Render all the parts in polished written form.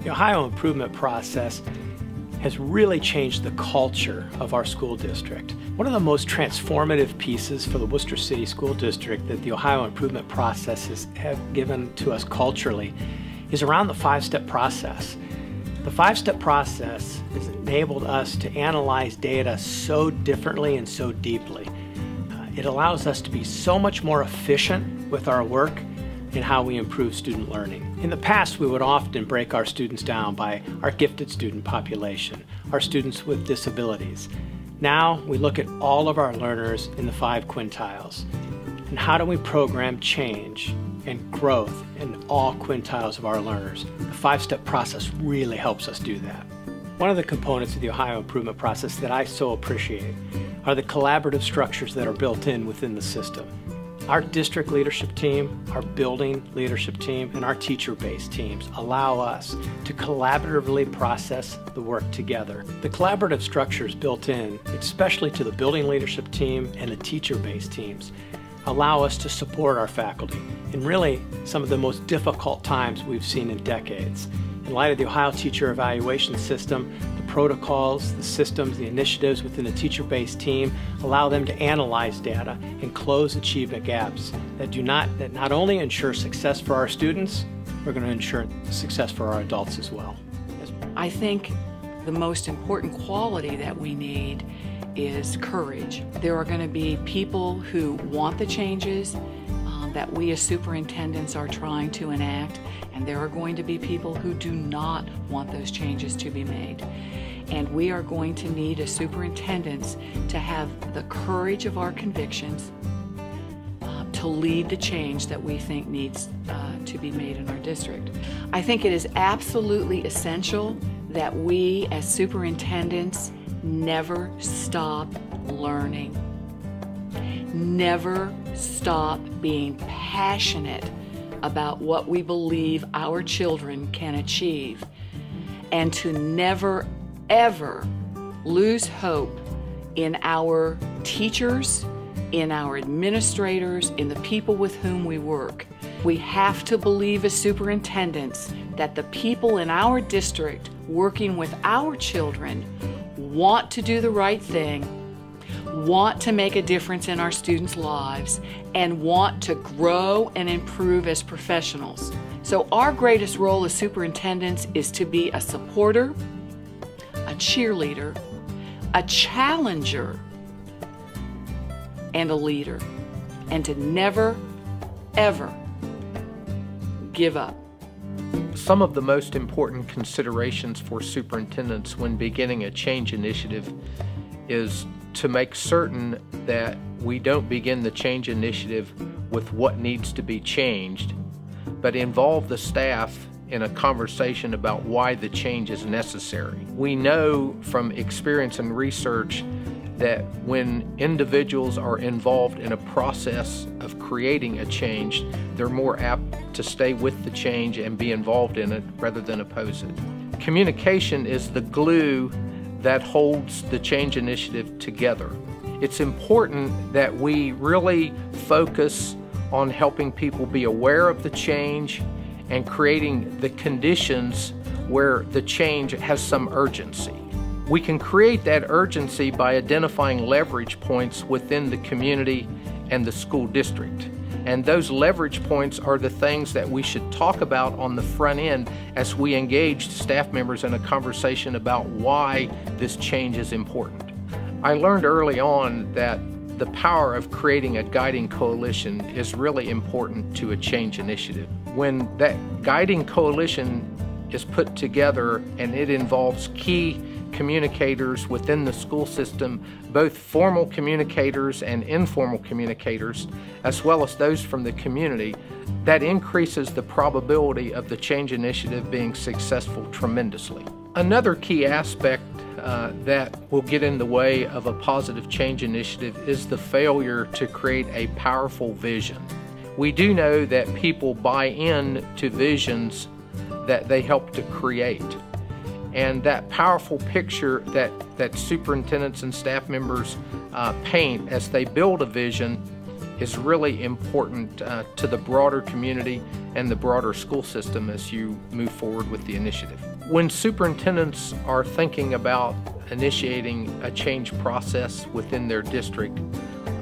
The Ohio improvement process has really changed the culture of our school district. One of the most transformative pieces for the Worcester City School District that the Ohio improvement processes have given to us culturally is around the five-step process. The five-step process has enabled us to analyze data so differently and so deeply. It allows us to be so much more efficient with our work in how we improve student learning. In the past, we would often break our students down by our gifted student population, our students with disabilities. Now we look at all of our learners in the 5 quintiles. And how do we program change and growth in all quintiles of our learners? The 5-step process really helps us do that. One of the components of the Ohio improvement process that I so appreciate are the collaborative structures that are built in within the system. Our district leadership team, our building leadership team, and our teacher-based teams allow us to collaboratively process the work together. The collaborative structures built in, especially to the building leadership team and the teacher-based teams, allow us to support our faculty in really some of the most difficult times we've seen in decades. In light of the Ohio Teacher Evaluation System, the protocols, the systems, the initiatives within the teacher-based team allow them to analyze data and close achievement gaps that not only ensure success for our students, we're going to ensure success for our adults as well. I think the most important quality that we need is courage. There are going to be people who want the changes that we as superintendents are trying to enact, and there are going to be people who do not want those changes to be made. And we are going to need as superintendents to have the courage of our convictions to lead the change that we think needs to be made in our district. I think it is absolutely essential that we as superintendents never stop learning. Never stop being passionate about what we believe our children can achieve, and to never, ever lose hope in our teachers, in our administrators, in the people with whom we work. We have to believe as superintendents that the people in our district working with our children want to do the right thing, want to make a difference in our students' lives, and want to grow and improve as professionals. So our greatest role as superintendents is to be a supporter, a cheerleader, a challenger, and a leader, and to never, ever give up. Some of the most important considerations for superintendents when beginning a change initiative is to make certain that we don't begin the change initiative with what needs to be changed, but involve the staff in a conversation about why the change is necessary. We know from experience and research that when individuals are involved in a process of creating a change, they're more apt to stay with the change and be involved in it rather than oppose it. Communication is the glue that holds the change initiative together. It's important that we really focus on helping people be aware of the change and creating the conditions where the change has some urgency. We can create that urgency by identifying leverage points within the community and the school district. And those leverage points are the things that we should talk about on the front end as we engage staff members in a conversation about why this change is important. I learned early on that the power of creating a guiding coalition is really important to a change initiative. When that guiding coalition is put together and it involves key communicators within the school system, both formal communicators and informal communicators, as well as those from the community, that increases the probability of the change initiative being successful tremendously. Another key aspect that will get in the way of a positive change initiative is the failure to create a powerful vision. We do know that people buy in to visions that they help to create. And that powerful picture that superintendents and staff members paint as they build a vision is really important to the broader community and the broader school system as you move forward with the initiative. When superintendents are thinking about initiating a change process within their district,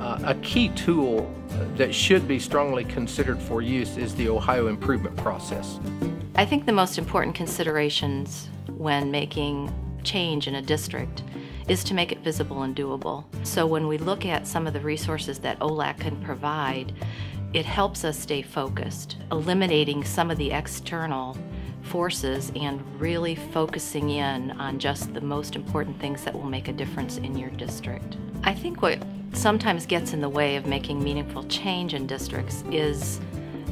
a key tool that should be strongly considered for use is the Ohio Improvement Process. I think the most important considerations when making change in a district is to make it visible and doable. So when we look at some of the resources that OLAC can provide, it helps us stay focused, eliminating some of the external forces and really focusing in on just the most important things that will make a difference in your district. I think what sometimes gets in the way of making meaningful change in districts is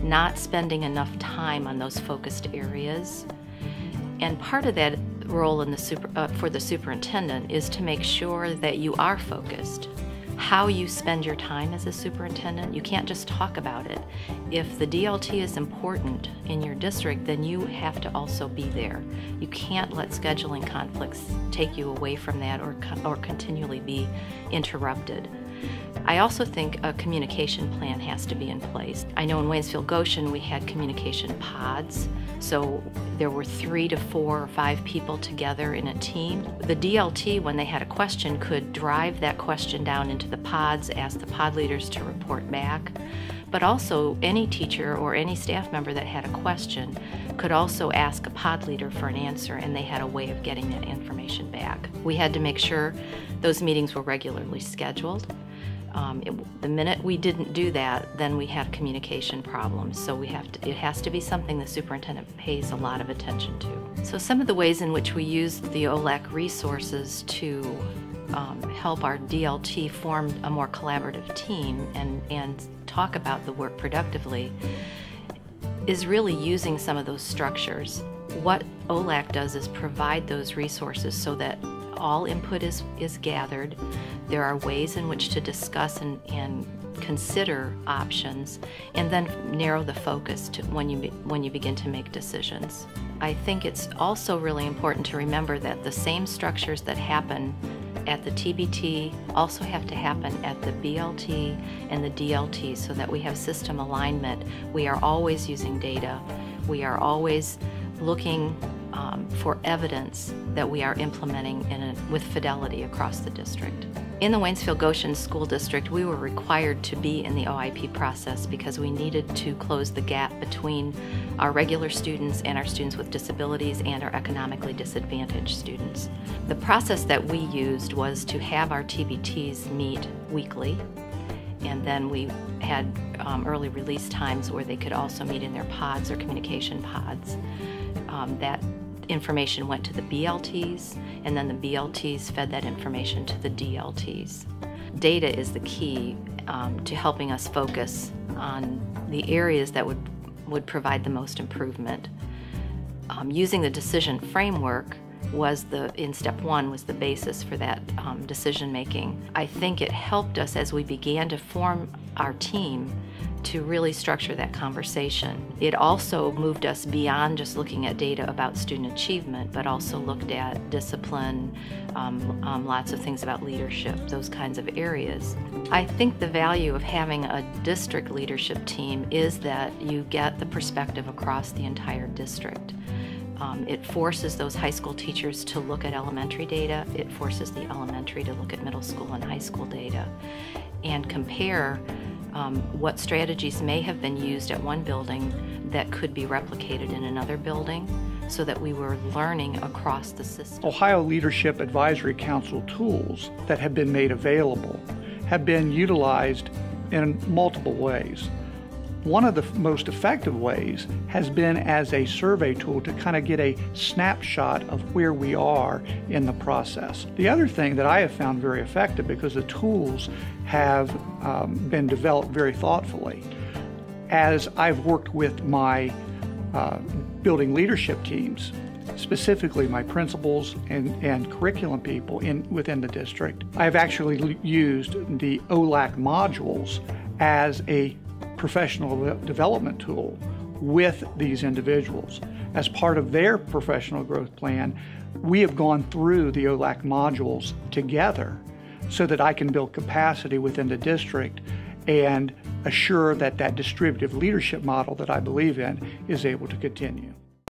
not spending enough time on those focused areas. And part of that role in for the superintendent is to make sure that you are focused. How you spend your time as a superintendent, you can't just talk about it. If the DLT is important in your district, then you have to also be there. You can't let scheduling conflicts take you away from that or continually be interrupted. I also think a communication plan has to be in place. I know in Waynesville-Goshen we had communication pods, so there were 3 to 4 or 5 people together in a team. The DLT, when they had a question, could drive that question down into the pods, ask the pod leaders to report back. But also any teacher or any staff member that had a question could also ask a pod leader for an answer, and they had a way of getting that information back. We had to make sure those meetings were regularly scheduled. The minute we didn't do that, then we have communication problems. So it has to be something the superintendent pays a lot of attention to. So some of the ways in which we use the OLAC resources to help our DLT form a more collaborative team and talk about the work productively is really using some of those structures. What OLAC does is provide those resources so that all input is gathered. There are ways in which to discuss and consider options, and then narrow the focus to when you begin to make decisions. I think it's also really important to remember that the same structures that happen at the TBT also have to happen at the BLT and the DLT so that we have system alignment. We are always using data. We are always looking for evidence that we are implementing with fidelity across the district. In the Waynesville-Goshen School District, we were required to be in the OIP process because we needed to close the gap between our regular students and our students with disabilities and our economically disadvantaged students. The process that we used was to have our TBTs meet weekly, and then we had early release times where they could also meet in their pods or communication pods. That information went to the BLTs, and then the BLTs fed that information to the DLTs. Data is the key to helping us focus on the areas that would provide the most improvement. Using the decision framework in step 1 was the basis for that decision making. I think it helped us as we began to form our team to really structure that conversation. It also moved us beyond just looking at data about student achievement, but also looked at discipline, lots of things about leadership, those kinds of areas. I think the value of having a district leadership team is that you get the perspective across the entire district. It forces those high school teachers to look at elementary data. It forces the elementary to look at middle school and high school data and compare what strategies may have been used at one building that could be replicated in another building, so that we were learning across the system. Ohio Leadership Advisory Council tools that have been made available have been utilized in multiple ways. One of the most effective ways has been as a survey tool to kind of get a snapshot of where we are in the process. The other thing that I have found very effective, because the tools have been developed very thoughtfully, as I've worked with my building leadership teams, specifically my principals and curriculum people within the district, I've actually used the OLAC modules as a professional development tool with these individuals. As part of their professional growth plan, we have gone through the OLAC modules together so that I can build capacity within the district and assure that that distributive leadership model that I believe in is able to continue.